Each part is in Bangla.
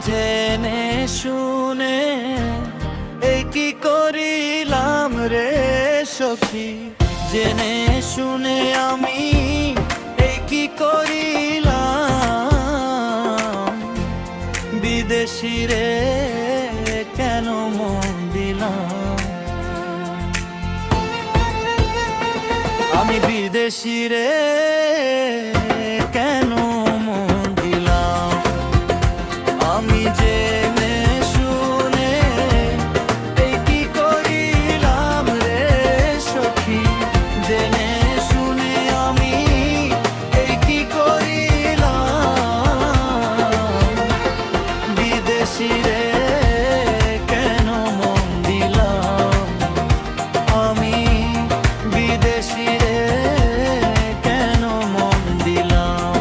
জেনে শুনে এই কি করিলাম রে সখী, জেনে শুনে আমি এই কি করিলাম। বিদেশি রে কেন মন দিলাম, আমি বিদেশি রে কেন মন দিলাম। আমি জেনে শুনে এই কি করিলাম রে সখী, জেনে শুনে আমি এই কি করিলাম। বিদেশি রে কেন মন দিলাম, আমি বিদেশি রে কেন মন দিলাম।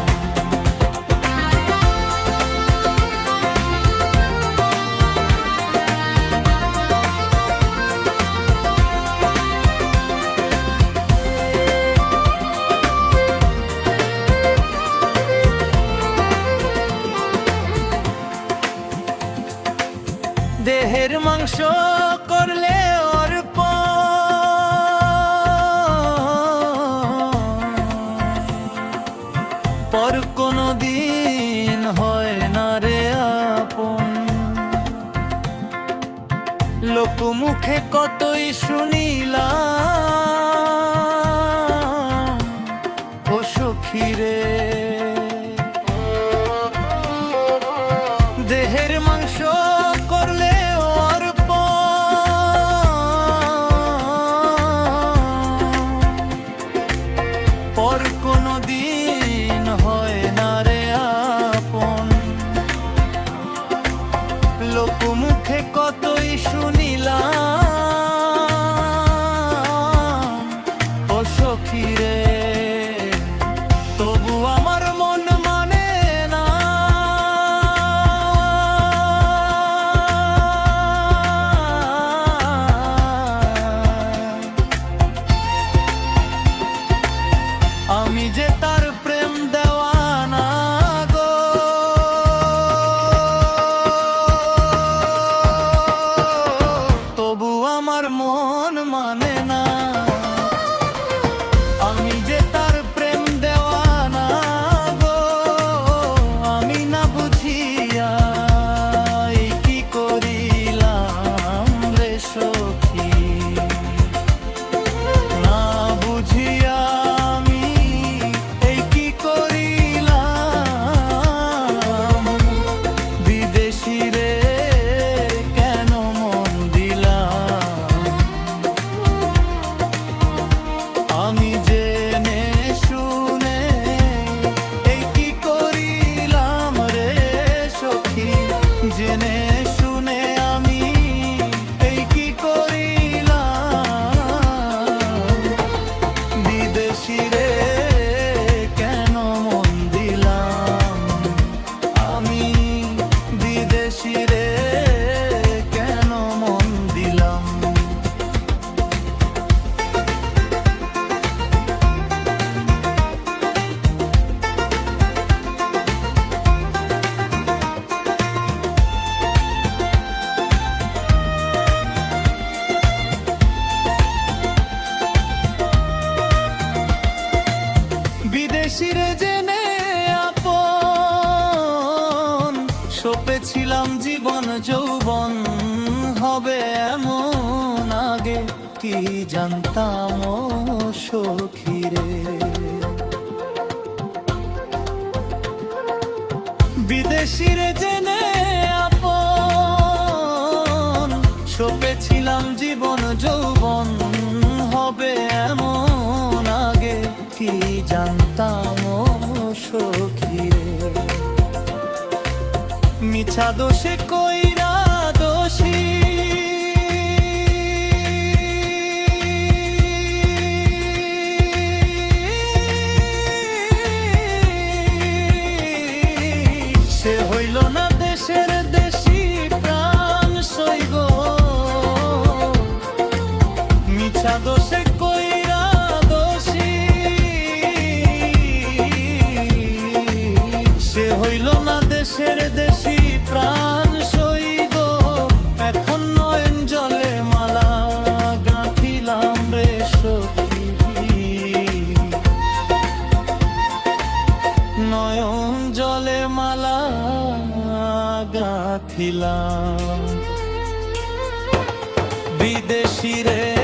দেহের মাংস করলে পর কোনো দিন হয় না রে আপন। লোকমুখে কতই শুনিলাম ও সখী রে, দেহের মাংস করলে পর কোনো দিন হয় না রে আপন। লোকমুখে কতই শুনিলাম ও সখী রে, তবু আমার মন মানে না। আমি যে তার প্রেম দেওয়ানা গো, তবু আমার মন মানে না। আমি যে তার প্রেম দেওয়ানা গো, আমি না বুঝিয়া এই কি করিলাম রে সখী, না বুঝিয়া আমি জেনে শুনে এই কি করিলাম রে সখী, জেনে শুনে আমি এই কি করিলাম। বিদেশি রে কেন মন দিলাম, আমি বিদেশি রে কেন মন দিলাম। বিদেশিরে জেনে আপন সপেছিলাম জীবন যৌবন হবে এমন, আগে কি জানতাম ও সখী রে। বিদেশিরে জেনে আপন সপেছিলাম জীবন যৌবন হবে এমন, আগে কি জানতাম ও সখী রে। মিছা দোষে কইরা দোষী সে হইল না দেশের দেশি প্রাণ সইব। মিছা দোষে কইরা দোষী সে হইল না দেশের দেশি প্রাণ সখী নয়ন জলে মালা গাঁথিলাম বিদেশি রে